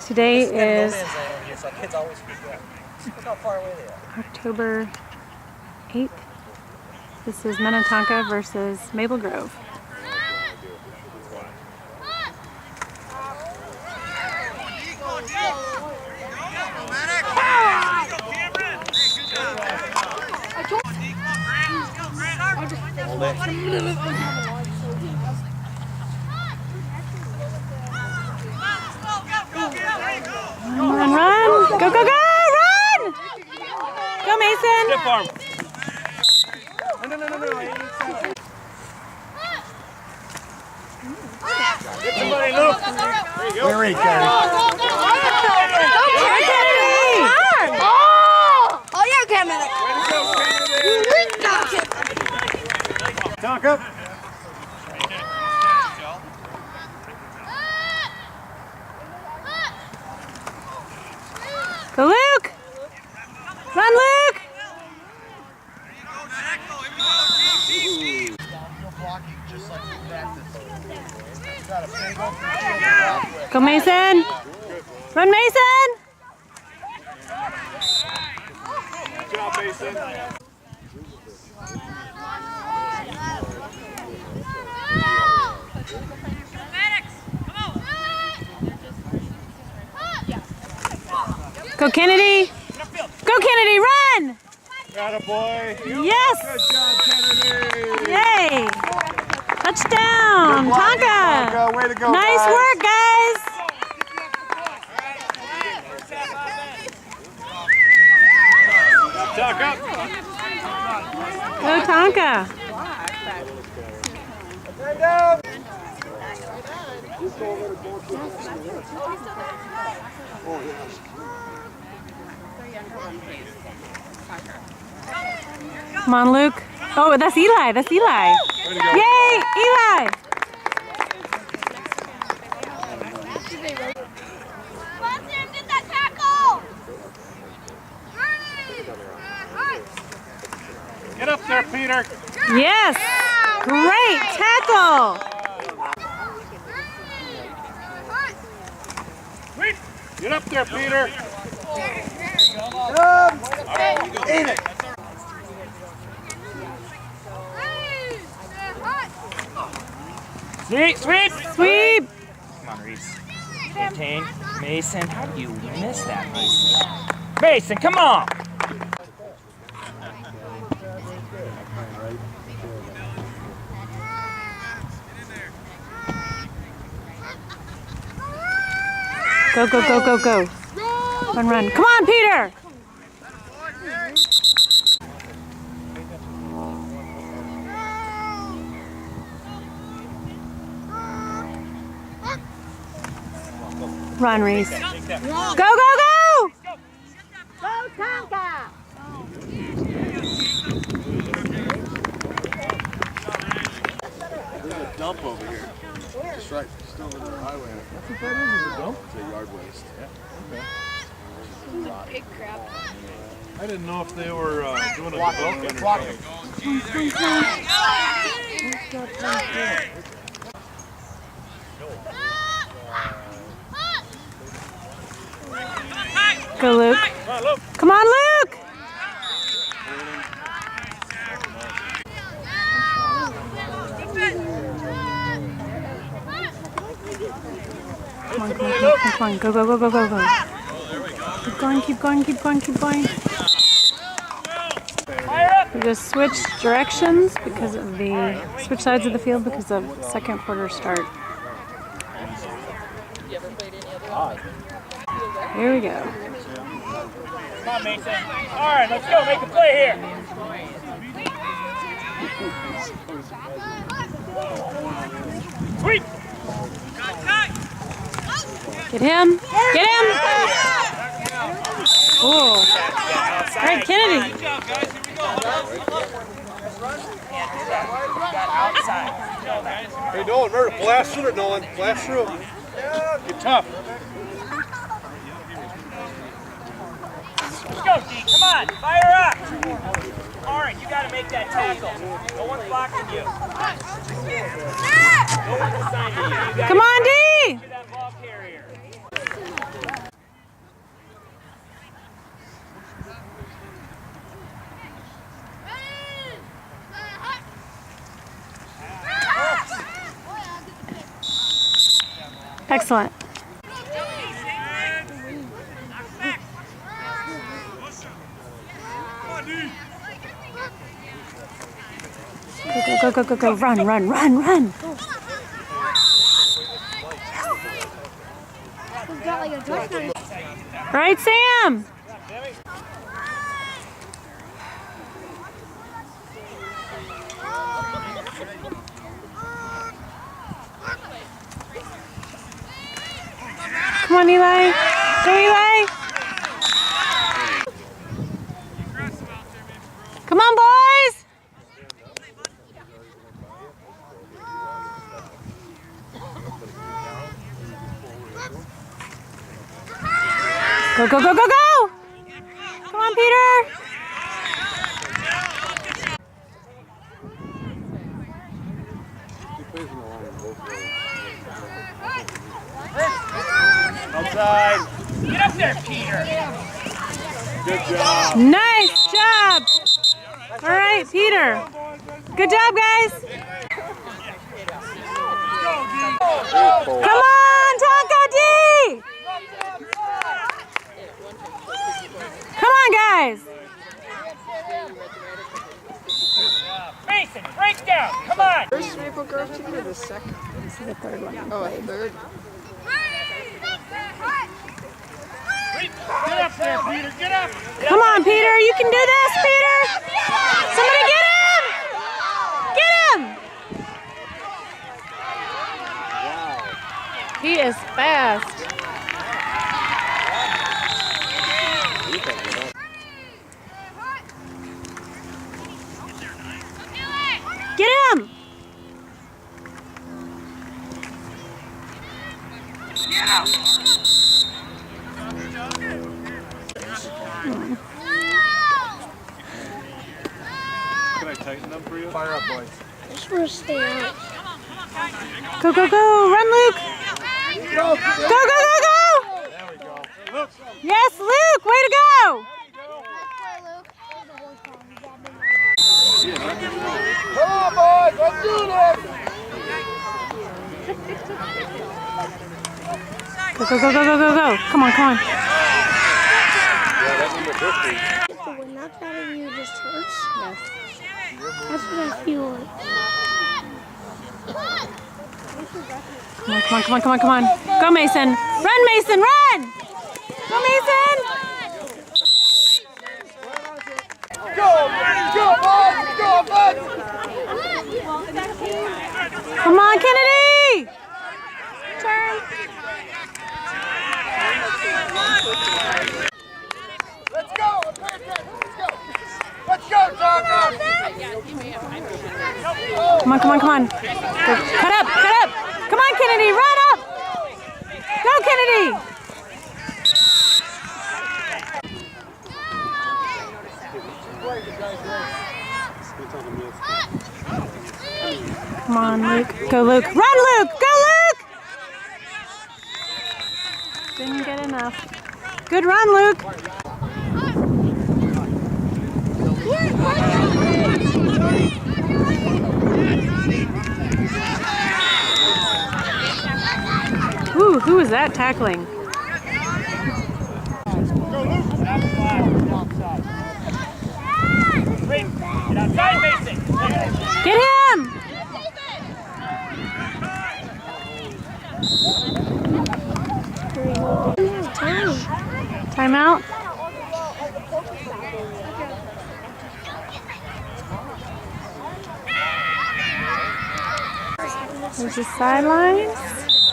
Today is October 8th. This is Minnetonka versus Maple Grove. Run! Go, go, go! Run! Go, Mason! Good farm. No. Get somebody, Luke. There you go. There we go. Oh, yeah, Kennedy. Way to go, Kennedy. Talk up. Go, Luke! Run, Luke! Go, Mason! Run, Mason! Good job, Mason. Go, Kennedy! Go, Kennedy, run! Got a boy. Yes! Good job, Kennedy. Yay! Touchdown, Tonka! Tonka. Way to go, Nice guys. work, guys! Tuck up. Go, Tonka! Come on, Luke. Oh, that's Eli. That's Eli. Yay, Eli! Get that tackle! Get up there, Peter. Yes! Great tackle! Sweet. Get up there, Peter. Eat it. Sweet, sweet. Sweep! Come on, Reese. Maintain. Mason, how do you miss that, Mason? Mason, come on! Go, go, go, go, go. Run, run. Come on, Peter! Run, Reese. Go, go, go! Go, Tonka! There's a dump over here. Just right, still over the highway. That's what that is a dump? It's a yard waste. Yeah. Big crap. I didn't know if they were doing a development or something. Go, Luke. Come on, Luke! Come on, come on, come on. Go, go, go, go, go, go. Keep going, keep going, keep going, keep going. We just switched directions because of switch sides of the field because of second quarter start. Here we go. Come on, Mason. All right, let's go. Make a play here. Sweet. Get him. Get him. Oh. All right, Kennedy. Good job, guys. Here we go. Outside. Hey, Nolan, remember to blast through it, Nolan. Blast through it. Get tough. Let's go, D. Come on. Fire up. All right, you got to make that tackle. No one's blocking you. No one's assigned to you. Come on, D. That ball carrier. Excellent. Go, go, go, go, go. Run, run, run, run. Right, Sam? Come on, Eli. Go, Eli. Come on, boys. Go, go, go, go, go. Come on, Peter. Outside. Get up there, Peter. Good job. Nice job. All right, Peter. Good job, guys. Come on, Tonka D. Come on, guys. Mason, break down. Come on. First Maple Grove team or the second? This is the third one. Oh, third. Get up there, Peter. Get up. Come on, Peter. You can do this, Peter. Somebody get him. Get him. He is fast. Get him. Can I tighten them for you? Fire up, boys. I just want to stay out. Go, go, go. Run, Luke. Go, Go, go, go, go. There we go. Look. Yes, Luke. Way to go. Come on, boys. Let's do this. Go, go, go, go, go, go, go. Come on, come on. The wind knocked out of you just hurts? Yes. That's what I feel like. Come on, come on, come on, come on, come on. Go, Mason. Run, Mason, run. Go, Mason. Go, boys. Go, boys. Come on, Kennedy. Turn. Let's go. Let's go, Tonka. Come on, come on, come on. Go. Cut up, cut up. Come on, Kennedy, run up. Go, Kennedy. Come on, Luke. Go, Luke. Run, Luke. Go, Luke. Didn't get enough. Good run, Luke. Ooh, who was that tackling? Get outside, Mason. Get him! Timeout. There's the sidelines.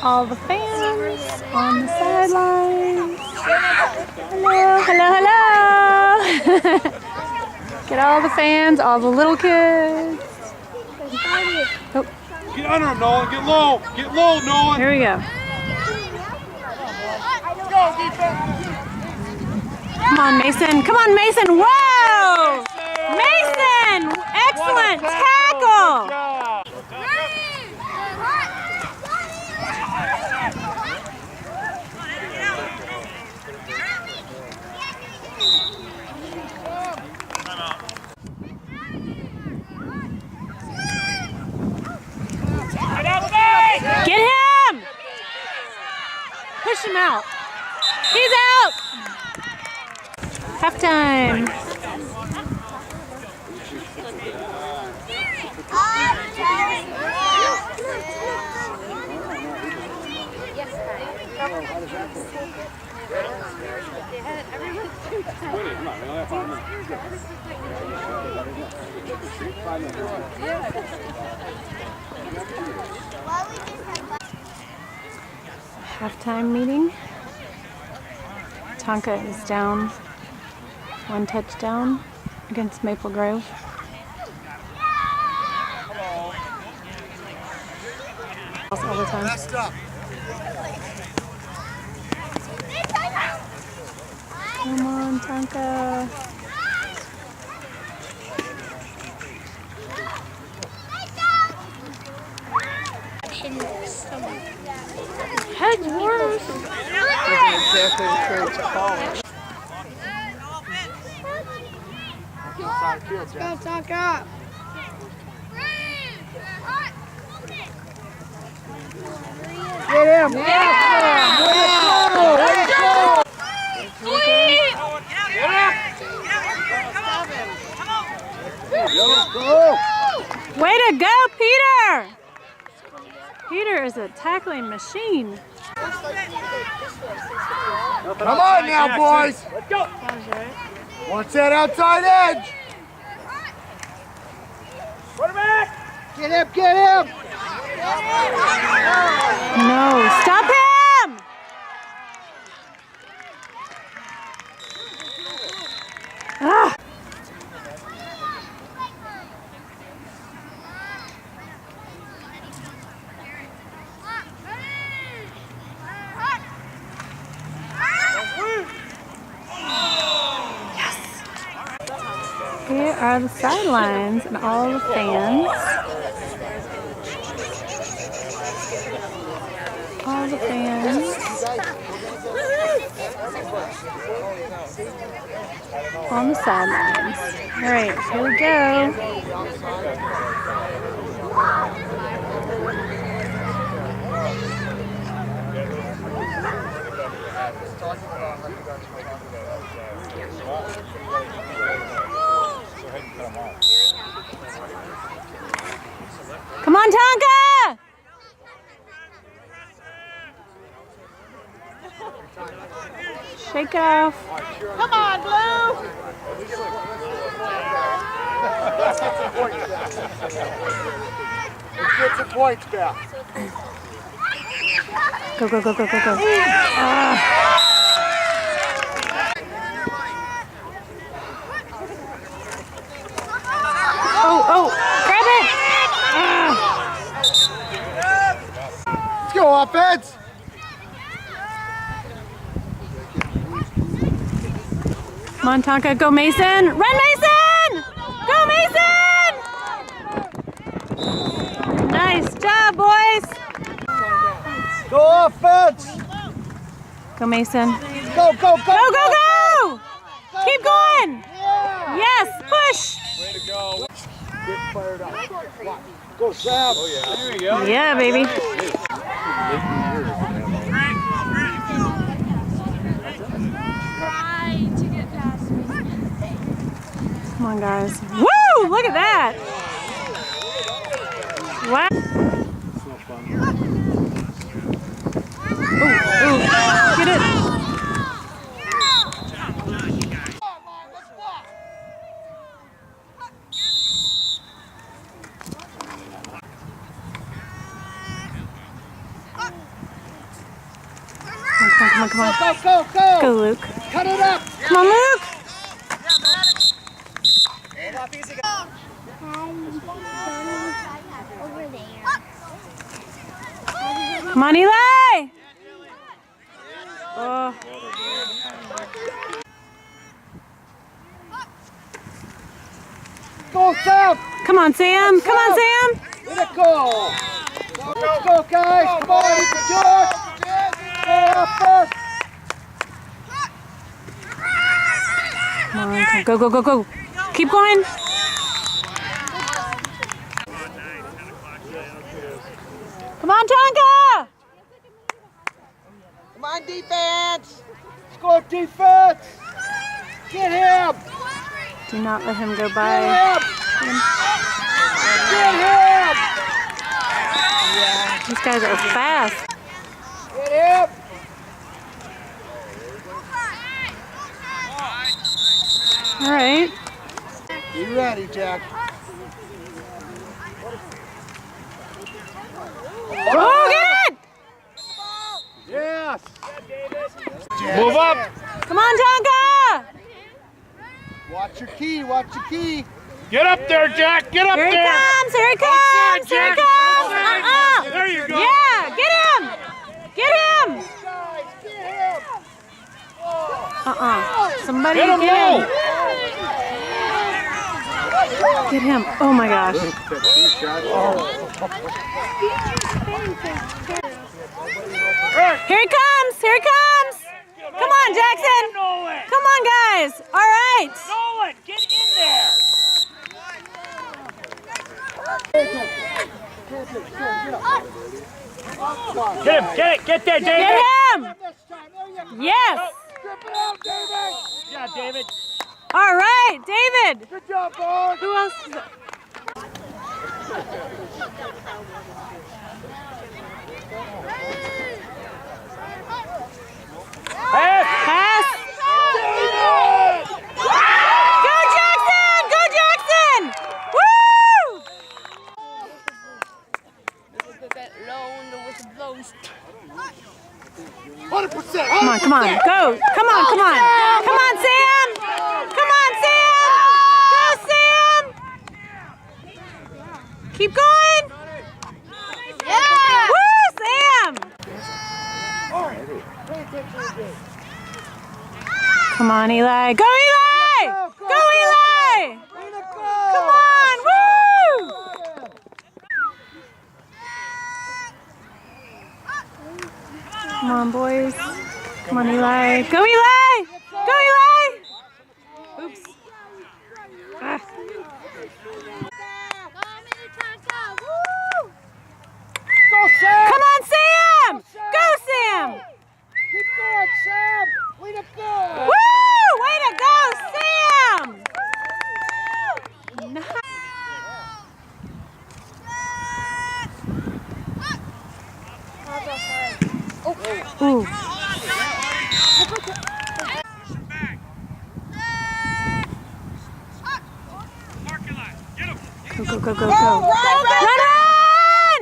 All the fans on the sidelines. Hello, hello, hello. Get all the fans, all the little kids. Oh, Get under him, Nolan. Get low. Get low, Nolan. here we go. Come on, Mason. Come on, Mason. Whoa! Mason! Excellent tackle! Get outside. Get him! push him out. He's out. Halftime. Halftime meeting. Tonka is down 1 touchdown against Maple Grove. All the time. Messed up. Come on, Tonka. Head's worse. Wasn't exactly the courage to call it. Let's go, Tonka. Get him! Get him! Way to go, Peter! Peter is a tackling machine. Come on now, boys. Let's go. Watch that outside edge. Quarterback. Get him! Get him! No, stop him! Ah. Here are the sidelines and all the fans. All the fans. On the sidelines. All right, here we go. Come on, Tonka! Shake it off. Come on, Blue! Get some points back. Go, go, go, go, go, go. Ah. Oh, grab it! Ah. Let's go, offense. Come on, Tonka, go Mason! Run, Mason! Go, Mason! Nice job, boys! Go offense. Go, Mason. Go, go, go. Go, go, go! Keep going! Yes, push! Way to go. Get fired up. Go, Sam. Oh yeah. There we go. Yeah, baby. Come on, guys. Woo! Look at that! Wow. Ooh, get it. Come on, come on. Go, go, go. Go, Luke. Cut it up. Come on, Luke. Over there. Come on, Eli. Oh. Go, Sam. Come on, Sam. Come on, Sam. Let it go. Let's go, guys. Come on, you can do it. Go offense. Come on, go, go, go, go. Keep going. Come on, Tonka. Come on, defense. Let's go, defense. Get him. Do not let him go Get by. him. Get him. These guys are fast. Get him. All right. Be ready, Jack. Oh, good! Yes. Move up. Come on, Tonka! Watch your key. Watch your key. Get up there, Jack. Get up Here he there. comes! Here he comes! Here he Jack. comes! There you go. Yeah, get him! Get him! Guys, get him. Somebody Get him get low. him! Get him! Oh my gosh! Here he comes! Here he comes! Come on, Jackson! Come on, guys! All right! Nolan, get in there. Get him, get there, David. Get him! This time. There you go. Yes! Strip it out, David. Yeah, David. All right, David! Good job, boys. Who else is it? Pass! Go Jackson! Go Jackson! Woo! That low and the whistle blows. 100%. Come on, come on, go! Come on, come on! Come on, Sam! Come on, Sam! Go, Sam! Keep going! Yeah! Woo, Sam! Come on, Eli! Go, Eli! Go, Eli! Come on! Woo! Come on, boys. Come on, Eli. Go, Eli! Go, Eli! Oops. Ah. Go, Sam. Come on, Sam! Go, Sam! Keep going, Sam. Way to go. Woo! Way to go, Sam! Nice. Ooh. Go, go, go, go, go. Run on!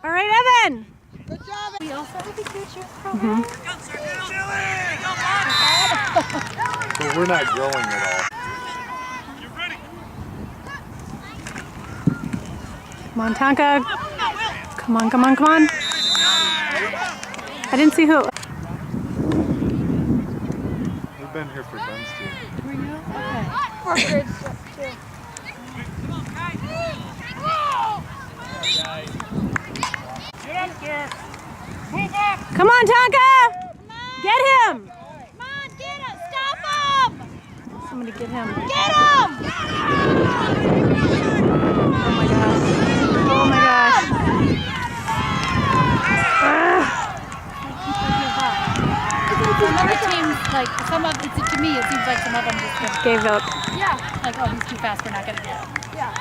All right, Evan. Good job. We also have a future So we're not growing at all. Come on, Tonka. Come on, come on, come on. I didn't see who. We've been here for Ben's team. Fourth grade stuff too. Get up there. Move up. Come on, Tonka. Get him. Come on, get him! Stop him! Somebody get him. Get him! Oh my gosh. Oh my gosh. Some other teams, like some of it's to me, it seems like some of them just Gave up. like, oh, he's too fast, we're not gonna do it. Yeah.